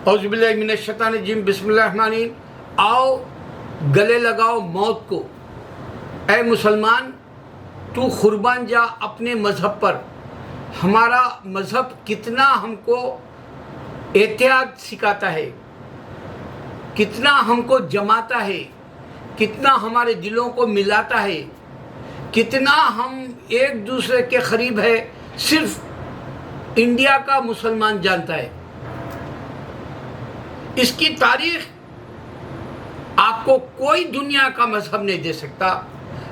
اعوذ باللہ من الشیطان الرجیم، بسم اللہ الرحمن الرحیم۔ آؤ گلے لگاؤ موت کو، اے مسلمان تو قربان جا اپنے مذہب پر۔ ہمارا مذہب کتنا ہم کو احتیاط سکھاتا ہے، کتنا ہم کو جماتا ہے، کتنا ہمارے دلوں کو ملاتا ہے، کتنا ہم ایک دوسرے کے قریب ہے، صرف انڈیا کا مسلمان جانتا ہے۔ اس کی تاریخ آپ کو کوئی دنیا کا مذہب نہیں دے سکتا،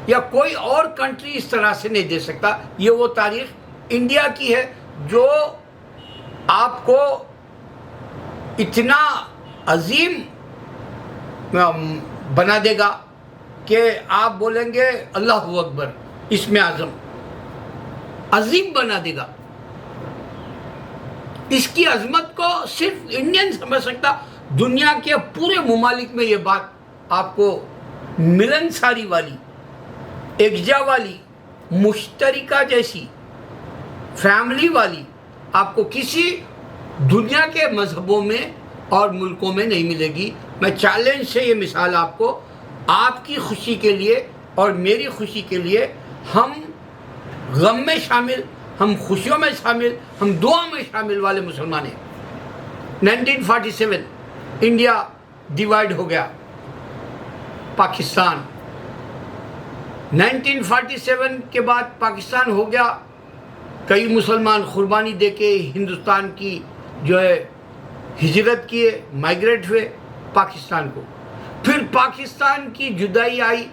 یا کوئی اور کنٹری اس طرح سے نہیں دے سکتا۔ یہ وہ تاریخ انڈیا کی ہے جو آپ کو اتنا عظیم بنا دے گا کہ آپ بولیں گے اللہ اکبر، اسم اعظم عظیم بنا دے گا۔ اس کی عظمت کو صرف انڈین سمجھ سکتا، دنیا کے پورے ممالک میں یہ بات آپ کو ملنساری والی، یکجا والی، مشترکہ جیسی، فیملی والی آپ کو کسی دنیا کے مذہبوں میں اور ملکوں میں نہیں ملے گی۔ میں چیلنج سے یہ مثال آپ کو، آپ کی خوشی کے لیے اور میری خوشی کے لیے، ہم غم میں شامل، ہم خوشیوں میں شامل، ہم دعا میں شامل والے مسلمان ہیں۔ 1947 انڈیا ڈیوائیڈ ہو گیا، پاکستان 1947 کے بعد پاکستان ہو گیا۔ کئی مسلمان قربانی دے کے ہندوستان کی جو ہے ہجرت کیے، مائگریٹ ہوئے پاکستان کو۔ پھر پاکستان کی جدائی آئی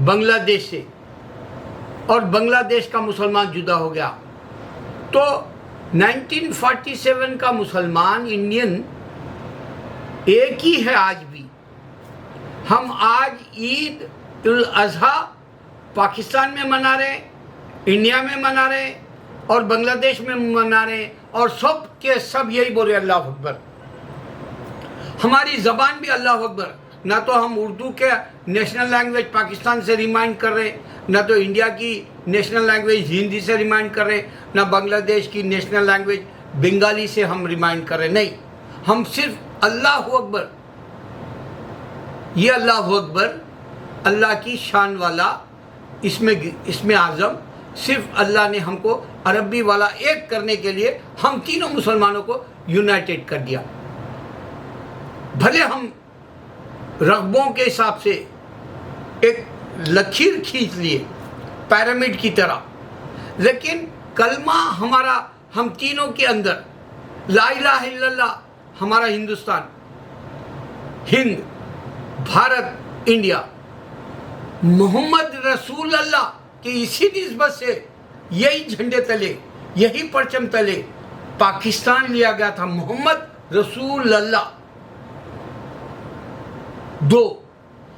بنگلہ دیش سے، اور بنگلہ دیش کا مسلمان جدا ہو گیا۔ تو 1947 کا مسلمان انڈین ایک ہی ہے آج بھی۔ ہم آج عید الاضحیٰ پاکستان میں منا رہے ہیں، انڈیا میں منا رہے ہیں، اور بنگلہ دیش میں منا رہے ہیں، اور سب کے سب یہی بول رہے اللہ اکبر۔ ہماری زبان بھی اللہ اکبر، نہ تو ہم اردو کے نیشنل لینگویج پاکستان سے ریمائنڈ کر رہے، نہ تو انڈیا کی نیشنل لینگویج ہندی سے ریمائنڈ کر رہے، نہ بنگلہ دیش کی نیشنل لینگویج بنگالی سے ہم ریمائنڈ کر رہے، نہیں، ہم صرف اللہ اکبر۔ یہ اللہ اکبر اللہ کی شان والا اس میں اعظم، صرف اللہ نے ہم کو عربی والا ایک کرنے کے لیے ہم تینوں مسلمانوں کو یونائٹڈ کر دیا۔ بھلے ہم رغبوں کے حساب سے ایک لکیر کھینچ لیے پیرامڈ کی طرح، لیکن کلمہ ہمارا ہم تینوں کے اندر، لا الہ الا اللہ ہمارا ہندوستان، ہند، بھارت، انڈیا، محمد رسول اللہ کہ اسی نسبت سے یہی جھنڈے تلے، یہی پرچم تلے پاکستان لیا گیا تھا۔ محمد رسول اللہ، دو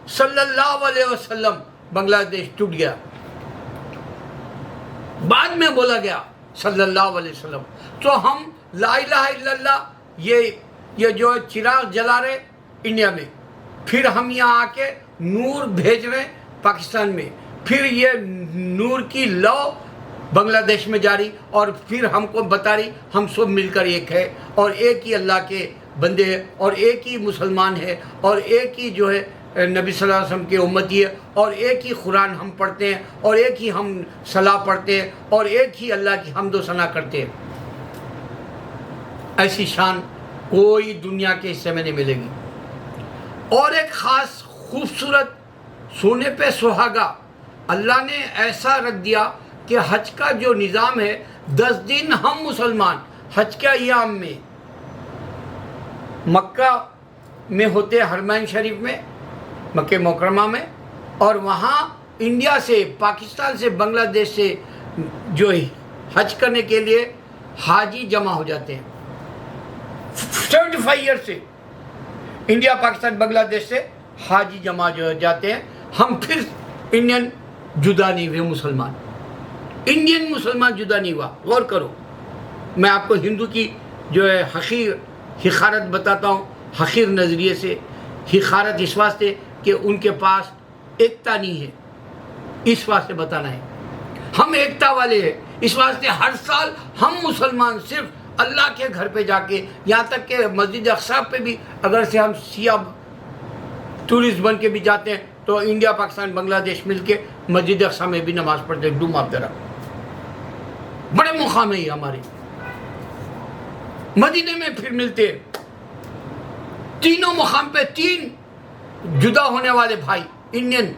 صلی اللہ علیہ وسلم، بنگلہ دیش ٹوٹ گیا، بعد میں بولا گیا صلی اللہ علیہ وسلم۔ تو ہم لا الہ الا اللہ یہ جو چراغ جلا رہے انڈیا میں، پھر ہم یہاں آ کے نور بھیج رہے پاکستان میں، پھر یہ نور کی لو بنگلہ دیش میں جاری، اور پھر ہم کو بتا رہی ہم سب مل کر ایک ہے، اور ایک ہی اللہ کے بندے ہیں، اور ایک ہی مسلمان ہے، اور ایک ہی جو ہے نبی صلی اللہ علیہ وسلم کے امتی ہے، اور ایک ہی قرآن ہم پڑھتے ہیں، اور ایک ہی ہم صلاح پڑھتے ہیں، اور ایک ہی اللہ کی حمد و ثنا کرتے ہیں۔ ایسی شان کوئی دنیا کے حصے میں نہیں ملے گی۔ اور ایک خاص خوبصورت سونے پہ سہاگا اللہ نے ایسا رکھ دیا کہ حج کا جو نظام ہے، 10 دن ہم مسلمان حج کے ایام میں مکہ میں ہوتے، حرمین شریف میں، مکہ مکرمہ میں، اور وہاں انڈیا سے، پاکستان سے، بنگلہ دیش سے جو حج کرنے کے لیے حاجی جمع ہو جاتے ہیں۔ 75 ایئر سے انڈیا، پاکستان، بنگلہ دیش سے حاجی جمع جو جاتے ہیں۔ ہم پھر انڈین جدا نہیں ہوئے، مسلمان انڈین مسلمان جدا نہیں ہوا۔ غور کرو، میں آپ کو ہندو کی جو ہے حقارت بتاتا ہوں، حقیر نظریے سے۔ حقارت اس واسطے کہ ان کے پاس ایکتا نہیں ہے، اس واسطے بتانا ہے۔ ہم ایکتا والے ہیں، اس واسطے ہر سال ہم مسلمان صرف اللہ کے گھر پہ جا کے، یہاں تک کہ مسجد اقصی پہ بھی اگر سے ہم سیاح ٹورسٹ بن کے بھی جاتے ہیں تو انڈیا پاکستان بنگلہ دیش مل کے مسجد اقصی میں بھی نماز پڑھتے ہیں. ڈوم آف دا رب، بڑے مقام ہیں یہ ہمارے. مدینے میں پھر ملتے ہیں. تینوں مقام پہ تین جدا ہونے والے بھائی، انڈین،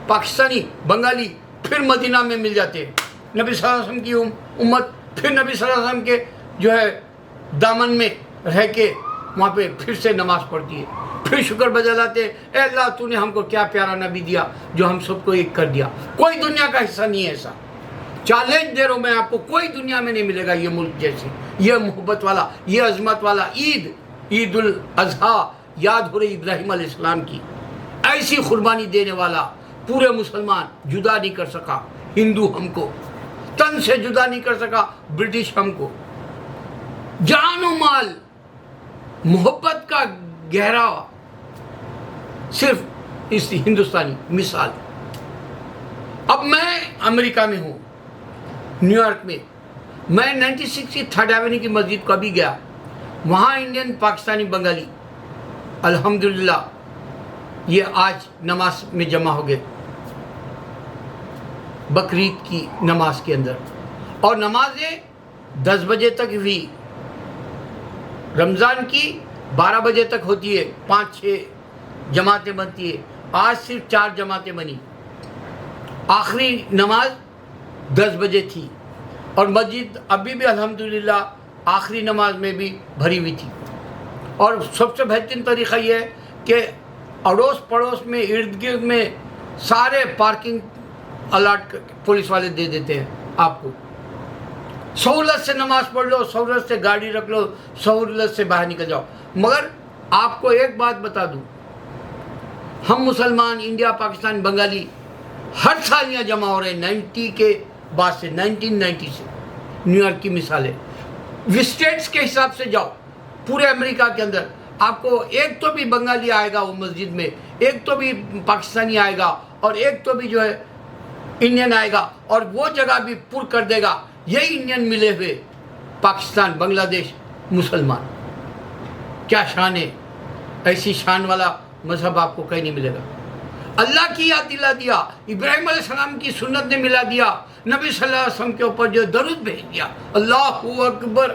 پاکستانی، بنگالی، پھر مدینہ میں مل جاتے ہیں. نبی صلی اللہ علیہ وسلم کی امت پھر نبی صلی اللہ علیہ وسلم کے جو ہے دامن میں رہ کے وہاں پہ پھر سے نماز پڑھتی ہے. پھر شکر بجا لاتے ہیں، اے اللہ تو نے ہم کو کیا پیارا نبی دیا جو ہم سب کو ایک کر دیا. کوئی دنیا کا حصہ نہیں ہے ایسا. چیلنج دے رہا ہوں میں آپ کو، کوئی دنیا میں نہیں ملے گا یہ ملک جیسے، یہ محبت والا، یہ عظمت والا. عید الاضحیٰ یاد ہو رہی ابراہیم علیہ السلام کی. ایسی قربانی دینے والا پورے مسلمان جدا نہیں کر سکا. ہندو ہم کو تن سے جدا نہیں کر سکا، برٹش ہم کو. جان و مال، محبت کا گہرا صرف اس ہندوستانی مثال. اب میں امریکہ میں ہوں، نیو یارک میں. میں 96 کی 3rd ایونیو کی مسجد کو ابھی گیا. وہاں انڈین، پاکستانی، بنگالی الحمدللہ یہ آج نماز میں جمع ہو گئے بقرعید کی نماز کے اندر. اور نمازیں 10 بجے تک ہوئی. رمضان کی 12 بجے تک ہوتی ہے، 5-6 جماعتیں بنتی ہے. آج صرف 4 جماعتیں بنی. آخری نماز 10 بجے تھی اور مسجد ابھی بھی الحمدللہ آخری نماز میں بھی بھری ہوئی تھی. اور سب سے بہترین طریقہ یہ ہے کہ اڑوس پڑوس میں، ارد گرد میں سارے پارکنگ الاٹ پولیس والے دے دیتے ہیں آپ کو. سہولت سے نماز پڑھ لو، سہولت سے گاڑی رکھ لو، سہولت سے باہر نکل جاؤ. مگر آپ کو ایک بات بتا دوں، ہم مسلمان انڈیا، پاکستان، بنگالی ہر سال یہاں جمع ہو رہے ہیں 90 کے بعد سے، 1990 سے. نیو یارک کی مثال ہے. اسٹیٹس کے حساب سے جاؤ پورے امریکہ کے اندر، آپ کو ایک تو بھی بنگالی آئے گا وہ مسجد میں، ایک تو بھی پاکستانی آئے گا، اور ایک تو بھی جو ہے انڈین آئے گا، اور وہ جگہ بھی پر کر دے گا. یہی انڈین ملے ہوئے پاکستان، بنگلہ دیش، مسلمان. کیا شان ہے! ایسی شان والا مذہب آپ کو کہیں نہیں ملے گا. اللہ کی یاد دلا دیا، ابراہیم علیہ السلام کی سنت نے ملا دیا، نبی صلی اللہ علیہ وسلم کے اوپر جو درود بھیج دیا. اللہ اکبر.